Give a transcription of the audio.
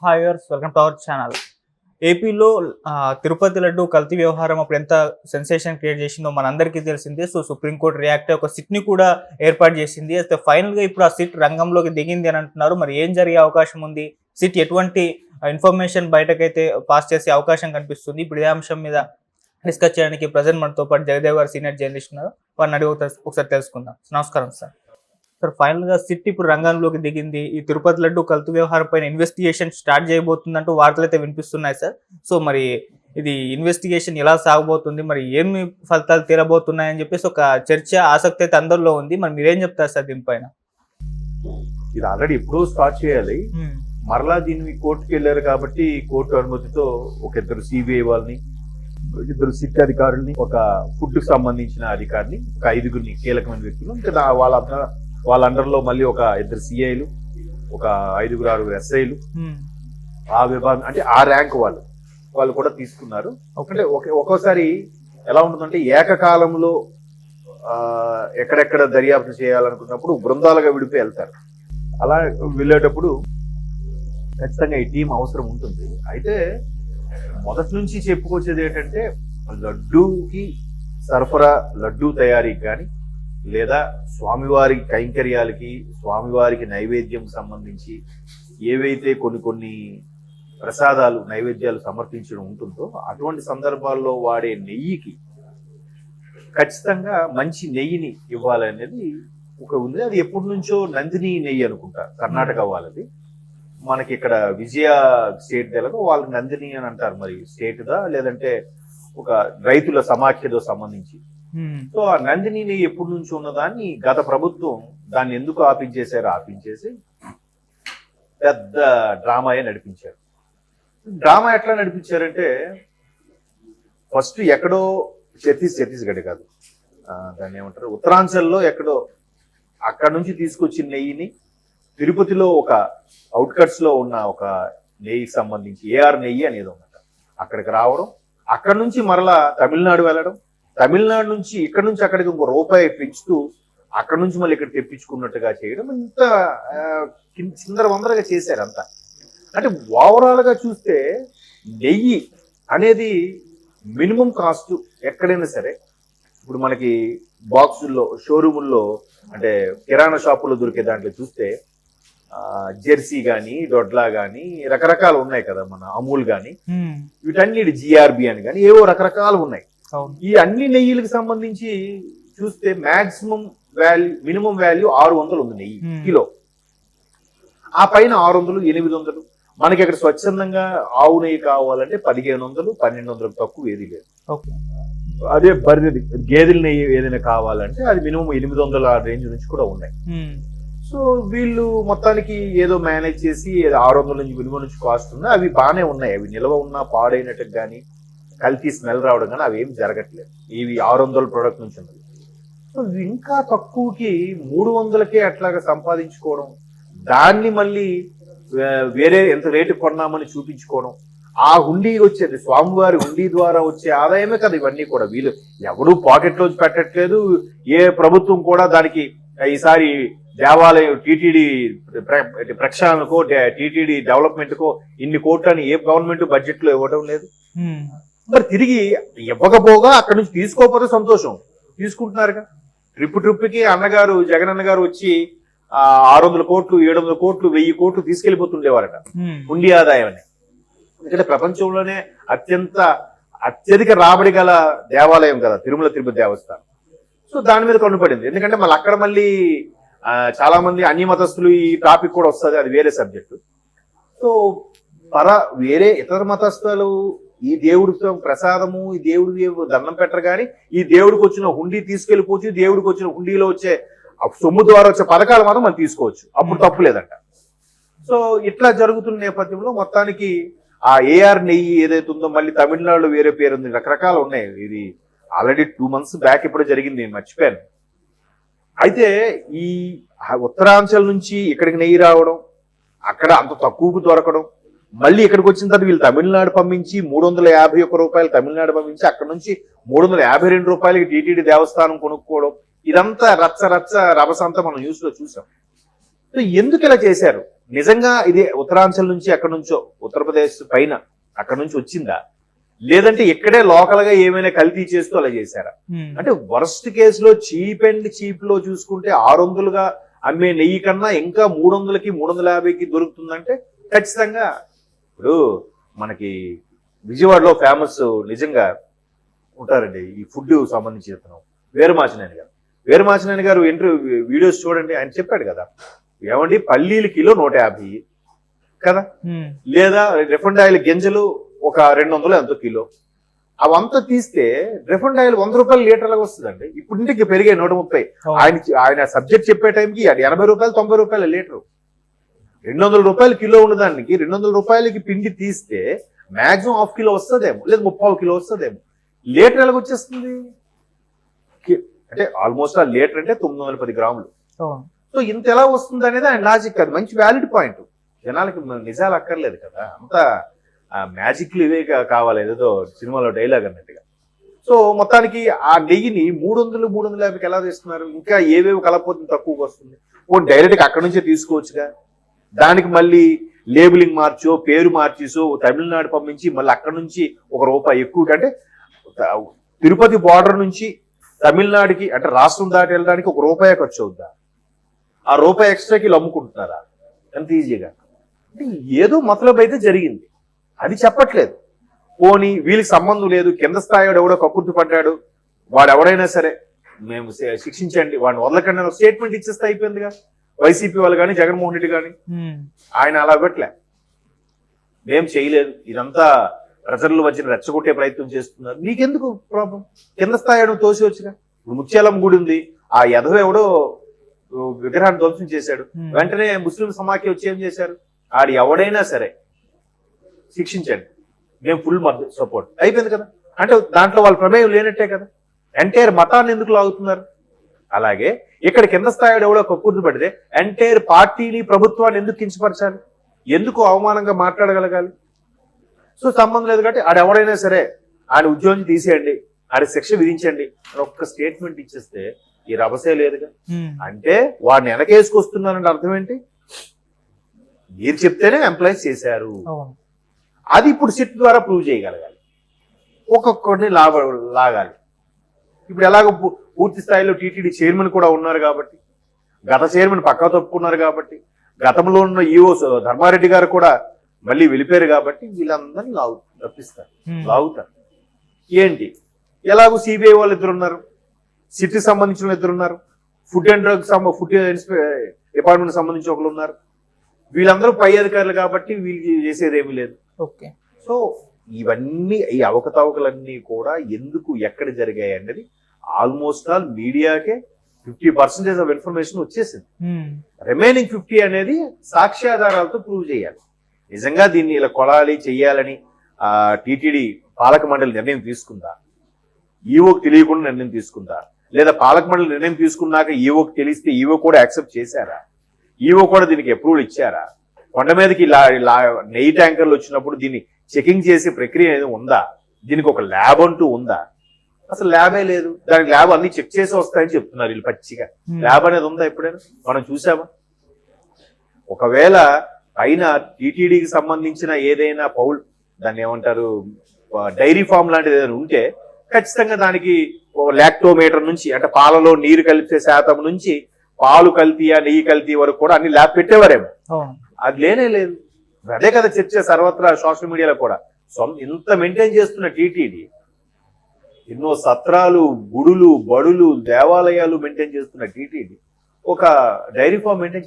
Hi viewers, welcome to our channel. ఏపీలో తిరుపతి లడ్డు కల్తీ వ్యవహారం అప్పుడు ఎంత సెన్సేషన్ క్రియేట్ చేసిందో మనందరికీ తెలిసిందే. సో సుప్రీంకోర్టు రియాక్ట్ ఒక సిట్ని కూడా ఏర్పాటు చేసింది. అయితే ఫైనల్గా ఇప్పుడు ఆ సిట్ రంగంలోకి దిగింది అని అంటున్నారు. మరి ఏం జరిగే అవకాశం ఉంది, సిట్ ఎటువంటి ఇన్ఫర్మేషన్ బయటకైతే పాస్ చేసే అవకాశం కనిపిస్తుంది? ఇప్పుడు ఇదే అంశం మీద డిస్కస్ చేయడానికి ప్రజెంట్ మనతో పాటు జగదేవ్ గారు సీనియర్ జర్నలిస్ట్ ఉన్నారు. వారిని అడిగి ఒకసారి తెలుసుకుందాం. నమస్కారం సార్. సార్, ఫైనల్ గా సిట్ ఇప్పుడు రంగంలోకి దిగింది. ఈ తిరుపతి లడ్డు కల్తీ వ్యవహారం పైన ఇన్వెస్టిగేషన్ స్టార్ట్ చేయబోతుందంటూ వార్తలు అయితే వినిపిస్తున్నాయి సార్. సో మరి ఇది ఇన్వెస్టిగేషన్ ఎలా సాగబోతుంది, మరి ఏమి ఫలితాలు తీరబోతున్నాయని చెప్పేసి ఒక చర్చ, ఆసక్తి అయితే అందరిలో ఉంది. మరి మీరేం చెప్తారు సార్ దీనిపైన? ఇది ఆల్రెడీ ఎప్పుడో స్టార్ట్ చేయాలి. మరలా దీన్ని కోర్టుకి వెళ్ళారు కాబట్టి కోర్టు అనుమతితో ఒక ఇద్దరు సిబిఐ వాళ్ళని, ఇద్దరు సిట్ అధికారుల్ని, ఒక ఫుడ్ కు సంబంధించిన అధికారిని, ఒక 5గురిని కీలకమైన వ్యక్తులు, ఇంకా వాళ్ళ అండర్ లో మళ్ళీ ఒక ఇద్దరు సిఐలు, ఒక 5-6 ఎస్ఐలు, ఆ విభాగం అంటే ఆ ర్యాంక్ వాళ్ళు కూడా తీసుకున్నారు. అంటే ఒక్కోసారి ఎలా ఉంటుందంటే ఏకకాలంలో ఎక్కడెక్కడ దర్యాప్తు చేయాలనుకున్నప్పుడు బృందాలుగా విడిపోయి వెళ్తారు. అలా వెళ్ళేటప్పుడు ఖచ్చితంగా ఈ టీం అవసరం ఉంటుంది. అయితే మొదటి నుంచి చెప్పుకొచ్చేది ఏంటంటే లడ్డూకి సరఫరా, లడ్డూ తయారీకి కానీ లేదా స్వామివారి కైంకర్యాలకి, స్వామివారికి నైవేద్యం సంబంధించి ఏవైతే కొన్ని ప్రసాదాలు, నైవేద్యాలు సమర్పించడం ఉంటుందో అటువంటి సందర్భాల్లో వాడే నెయ్యికి ఖచ్చితంగా మంచి నెయ్యిని ఇవ్వాలనేది ఒక ఉంది. అది ఎప్పటి నుంచో నందిని నెయ్యి అనుకుంటా, కర్ణాటక వాళ్ళది. మనకి ఇక్కడ విజయ స్టేట్ తెలదు, వాళ్ళకి నందిని అని అంటారు. మరి స్టేట్ దా లేదంటే ఒక రైతుల సమాఖ్యతో సంబంధించి. సో ఆ నందిని నెయ్యి ఎప్పటి నుంచి ఉన్నదాన్ని గత ప్రభుత్వం దాన్ని ఎందుకు ఆపించేసి పెద్ద డ్రామాయే నడిపించారు. డ్రామా ఎట్లా నడిపించారంటే ఫస్ట్ ఎక్కడో ఛత్తీస్గఢ్ కాదు, దాన్ని ఏమంటారు, ఉత్తరాంచల్లో ఎక్కడో అక్కడ నుంచి తీసుకొచ్చిన నెయ్యిని తిరుపతిలో ఒక అవుట్కట్స్ లో ఉన్న ఒక నెయ్యికి సంబంధించి ఏఆర్ నెయ్యి అనేది ఉందట, అక్కడికి రావడం, అక్కడ నుంచి మరలా తమిళనాడు వెళ్ళడం, తమిళనాడు నుంచి ఇక్కడ నుంచి అక్కడికి ఇంకో రూపాయి పెంచుతూ అక్కడ నుంచి మళ్ళీ ఇక్కడ తెప్పించుకున్నట్టుగా చేయడం, ఇంత చిందరవందరగా చేశారు అంతా. అంటే ఓవరాల్ గా చూస్తే నెయ్యి అనేది మినిమం కాస్ట్ ఎక్కడైనా సరే, ఇప్పుడు మనకి బాక్సుల్లో, షోరూముల్లో, అంటే కిరాణా షాపుల్లో దొరికే దాంట్లో చూస్తే జెర్సీ గాని, దొడ్లా గాని రకరకాలు ఉన్నాయి కదా, మన అమూల్ గాని, వీటన్నిటి జిఆర్బి అని కానీ ఏవో రకరకాలు ఉన్నాయి. ఈ అన్ని నెయ్యిలకు సంబంధించి చూస్తే మాక్సిమం వాల్యూ, మినిమం వాల్యూ 600 ఉంది నెయ్యి కిలో. ఆ పైన 600, 800. మనకి అక్కడ స్వచ్ఛందంగా ఆవు నెయ్యి కావాలంటే 1500, 1200 తక్కువ ఏది లేదు. అదే బర్రెది గేదెల నెయ్యి ఏదైనా కావాలంటే అది మినిమం 800 ఆ రేంజ్ నుంచి కూడా ఉన్నాయి. సో వీళ్ళు మొత్తానికి ఏదో మేనేజ్ చేసి 600 నుంచి మినిమం నుంచి కాస్ట్ ఉన్నాయి. అవి బాగానే ఉన్నాయి, అవి నిల్వ ఉన్నా పాడైనట్టు కానీ కల్తీ స్మెల్ రావడం కానీ అవి ఏం జరగట్లేదు. ఇవి 600 ప్రోడక్ట్ నుంచి ఉన్నది. సో ఇంకా తక్కువకి 300కే అట్లాగా సంపాదించుకోవడం, దాన్ని మళ్ళీ వేరే ఎంత రేటు కొన్నామని చూపించుకోవడం, ఆ హుండీ వచ్చేది స్వామివారి హుండీ ద్వారా వచ్చే ఆదాయమే కదా ఇవన్నీ కూడా. వీళ్ళు ఎవడూ పాకెట్లో పెట్టట్లేదు. ఏ ప్రభుత్వం కూడా దానికి ఈసారి దేవాలయం టీటీడీ ప్రక్షాళనకో, టీటీడీ డెవలప్మెంట్ కో ఇన్ని కోట్లని ఏ గవర్నమెంట్ బడ్జెట్ లో ఇవ్వడం లేదు. మరి తిరిగి ఇవ్వకపోగా అక్కడ నుంచి తీసుకోకపోతే సంతోషం, తీసుకుంటున్నారుగా. ట్రిప్కి అన్నగారు, జగన్ అన్నగారు వచ్చి 600 కోట్లు, 700 కోట్లు, 1000 కోట్లు తీసుకెళ్లిపోతుండేవారట హుండీ ఆదాయం అని. ఎందుకంటే ప్రపంచంలోనే అత్యధిక రాబడి గల దేవాలయం కదా తిరుమల తిరుపతి దేవస్థానం. సో దాని మీద కన్నుపడింది. ఎందుకంటే మళ్ళీ అక్కడ మళ్ళీ చాలా మంది అన్య మతస్థులు, ఈ టాపిక్ కూడా వస్తుంది, అది వేరే సబ్జెక్టు. సో వేరే ఇతర మతస్థులు ఈ దేవుడితో ప్రసాదము, ఈ దేవుడికి దండం పెట్టరు కానీ ఈ దేవుడికి వచ్చిన హుండీ తీసుకెళ్లిపోవచ్చు, దేవుడికి వచ్చిన హుండీలో వచ్చే సొమ్ము ద్వారా వచ్చే పథకాలు మాత్రం మనం తీసుకోవచ్చు, అప్పుడు తప్పు లేదంట. సో ఇట్లా జరుగుతున్న నేపథ్యంలో మొత్తానికి ఆ ఏఆర్ నెయ్యి ఏదైతే ఉందో మళ్ళీ తమిళనాడులో వేరే పేరు ఉంది, రకరకాలు ఉన్నాయి. ఇది ఆల్రెడీ 2 months బ్యాక్ ఇప్పుడు జరిగింది, నేను మర్చిపోయాను. అయితే ఈ ఉత్తరాంచల్ నుంచి ఇక్కడికి నెయ్యి రావడం, అక్కడ అంత తక్కువకు దొరకడం, మళ్ళీ ఇక్కడికి వచ్చిన తర్వాత వీళ్ళు తమిళనాడు పంపించి 351 రూపాయలు తమిళనాడు పంపించి అక్కడ నుంచి 352 రూపాయలకి టీటీడీ దేవస్థానం కొనుక్కోవడం, ఇదంతా రచ్చ రభసంతా మనం న్యూస్ లో చూసాం. ఎందుకు ఇలా చేశారు? నిజంగా ఇది ఉత్తరాంచల్ నుంచి ఎక్కడి నుంచో ఉత్తరప్రదేశ్ పైన అక్కడి నుంచి వచ్చిందా, లేదంటే ఇక్కడే లోకల్ గా ఏమైనా కల్తీ చేస్తూ అలా చేశారా? అంటే వర్స్ట్ కేసులో చీప్ అండ్ చీప్ లో చూసుకుంటే 600గా అమ్మే నెయ్యి కన్నా ఇంకా 300కి 350కి దొరుకుతుందంటే ఖచ్చితంగా ఇప్పుడు మనకి విజయవాడలో ఫేమస్ నిజంగా ఉంటారండి ఈ ఫుడ్ సంబంధించి చెప్తున్నాం, వీరమాచినేని గారు ఇంటర్వ్యూ వీడియోస్ చూడండి, ఆయన చెప్పాడు కదా ఏమండి పల్లీలు కిలో 150 కదా, లేదా రిఫైండ్ ఆయిల్ గింజలు ఒక 200 ఎంతో కిలో, అవంతా తీస్తే రిఫైండ్ ఆయిల్ 100 రూపాయలు లీటర్లకు వస్తుందండి. ఇప్పుడు ఇంటికి పెరిగాయి 130. ఆయన సబ్జెక్ట్ చెప్పే టైంకి 80 రూపాయలు 90 రూపాయల లీటరు. 200 రూపాయలు కిలో ఉన్నదానికి 200 రూపాయలకి పిండి తీస్తే మాక్సిమం 1/2 కిలో వస్తుందేమో, లేదా 3/4 కిలో వస్తుందేమో. లీటర్ ఎలాగ వచ్చేస్తుంది అంటే ఆల్మోస్ట్ ఆ లీటర్ అంటే 910 గ్రాములు. సో ఇంత ఎలా వస్తుంది అనేది ఆయన లాజిక్, అది మంచి వ్యాలిడ్ పాయింట్. జనాలకి నిజాలు అక్కర్లేదు కదా, అంతా మ్యాజిక్లు ఇవే కావాలి, ఏదో సినిమాలో డైలాగ్ అన్నట్టుగా. సో మొత్తానికి ఆ నెయ్యిని 300-350కి ఎలా తీస్తున్నారు? ఇంకా ఏవేవి కలపపోతుంది తక్కువకి వస్తుంది. డైరెక్ట్గా అక్కడి నుంచే తీసుకోవచ్చుగా. దానికి మళ్ళీ లేబులింగ్ మార్చో పేరు మార్చేసో తమిళనాడు పంపించి మళ్ళీ అక్కడ నుంచి ₹1 ఎక్కువ, అంటే తిరుపతి బార్డర్ నుంచి తమిళనాడుకి అంటే రాష్ట్రం దాటి వెళ్ళడానికి ₹1 ఖర్చు అవుద్దా? ఆ ₹1 ఎక్స్ట్రాకి వీళ్ళు అమ్ముకుంటున్నారా ఎంత ఈజీగా? అంటే ఏదో మతలబ్ అయితే జరిగింది, అది చెప్పట్లేదు. పోనీ వీళ్ళకి సంబంధం లేదు, కింద స్థాయిలో ఎవడో కక్కుర్తి పడ్డాడు, వాడు ఎవడైనా సరే మేము శిక్షించండి, వాడిని వదలకండి అని స్టేట్మెంట్ ఇచ్చేస్తే అయిపోయిందిగా. వైసీపీ వాళ్ళు కానీ జగన్మోహన్ రెడ్డి కానీ ఆయన అలా పెట్టలే, మేం చేయలేదు, ఇదంతా ప్రజల్లో వచ్చిన రెచ్చగొట్టే ప్రయత్నం చేస్తున్నారు. నీకెందుకు ప్రాబ్లం? కింద స్థాయి తోసి వచ్చిగా. ఇప్పుడు ముత్యాలమ్మ గుడి ఉంది, ఆ ఎదవ ఎవడో విగ్రహాన్ని ధ్వంసం చేశాడు, వెంటనే ముస్లిం సమాఖ్య వచ్చి ఏం చేశారు? ఆడు ఎవడైనా సరే శిక్షించండి, మేము ఫుల్ మద్దతు సపోర్ట్, అయిపోయింది కదా. అంటే దాంట్లో వాళ్ళ ప్రమేయం లేనట్టే కదా. ఎంటైర్ మతాన్ని ఎందుకు లాగుతున్నారు? అలాగే ఇక్కడ కింద స్థాయిలో ఎవడో కక్కుర్తి పడితే ఎంటైర్ పార్టీని ప్రభుత్వాన్ని ఎందుకు కించపరచాలి? ఎందుకు అవమానంగా మాట్లాడగలగాలి? సో సంబంధం లేదు కాబట్టి ఆడు ఎవడైనా సరే ఆయన ఉద్యోగం తీసేయండి, ఆడి శిక్ష విధించండి అని ఒక్క స్టేట్మెంట్ ఇచ్చేస్తే ఈ రభసే లేదుగా. అంటే వాడిని వెనకేసుకొస్తున్నారంటే అర్థం ఏంటి? మీరు చెప్తేనే ఎంప్లాయీస్ చేశారు, అది ఇప్పుడు సిట్ ద్వారా ప్రూవ్ చేయగలగాలి, ఒక్కొక్కడిని లాగాలి. ఇప్పుడు ఎలాగో పూర్తి స్థాయిలో టీటీడీ చైర్మన్ కూడా ఉన్నారు కాబట్టి, గత చైర్మన్ పక్కా తప్పుకున్నారు కాబట్టి, గతంలో ఉన్న ఈఓ ధర్మారెడ్డి గారు కూడా మళ్ళీ వెళ్ళిపోయారు కాబట్టి వీళ్ళందరినీ లాగుతారు. ఏంటి ఎలాగో సిబిఐ వాళ్ళు 2 ఉన్నారు, సిటీ సంబంధించిన 2 ఉన్నారు, food and drug food department సంబంధించి 1 ఉన్నారు. వీళ్ళందరూ పై అధికారులు కాబట్టి వీళ్ళకి చేసేది ఏమీ లేదు. సో ఇవన్నీ ఈ అవకతవకలన్నీ కూడా ఎందుకు ఎక్కడ జరిగాయి అనేది ఆల్మోస్ట్ ఆల్ మీడియాకే 50% ఆఫ్ ఇన్ఫర్మేషన్ వచ్చేసింది. రిమైనింగ్ 50 అనేది సాక్ష్యాధారాలతో ప్రూవ్ చేయాలి. నిజంగా దీన్ని ఇలా కొలాలి చెయ్యాలని టీటీడీ పాలక మండలి నిర్ణయం తీసుకుందా, ఈవోకి తెలియకుండా నిర్ణయం తీసుకుందా, లేదా పాలక మండలి నిర్ణయం తీసుకున్నాక ఈవోకి తెలిస్తే ఈవో కూడా యాక్సెప్ట్ చేశారా, ఈవో కూడా దీనికి అప్రూవల్ ఇచ్చారా, కొండ మీదకి నెయ్యి ట్యాంకర్లు వచ్చినప్పుడు దీన్ని చెకింగ్ చేసే ప్రక్రియ అనేది ఉందా, దీనికి ఒక ల్యాబ్ అంటూ ఉందా? అసలు ల్యాబే లేదు. దానికి ల్యాబ్ అన్ని చెక్ చేసి వస్తాయని చెప్తున్నారు వీళ్ళు పచ్చిగా. ల్యాబ్ అనేది ఉందా ఎప్పుడైనా మనం చూసామా? ఒకవేళ పైన టీటీడీకి సంబంధించిన ఏదైనా దాన్ని ఏమంటారు డైరీ ఫామ్ లాంటిది ఏదైనా ఉంటే ఖచ్చితంగా దానికి లాక్టోమీటర్ నుంచి అంటే పాలలో నీరు కలిపే శాతం నుంచి పాలు కల్తీయా నెయ్యి కల్తీ వరకు కూడా అన్ని ల్యాబ్ పెట్టేవారేమో. అది లేనే లేదు. అదే కదా చర్చ సర్వత్రా సోషల్ మీడియాలో కూడా. ఇంత మెయింటైన్ చేస్తున్న టీటీడీ, ఎన్నో సత్రాలు, గుడులు, బడులు, దేవాలయాలు మెయింటైన్ చేస్తున్న టీటీడీ ఒక డైరీ ఫామ్ మెయింటైన్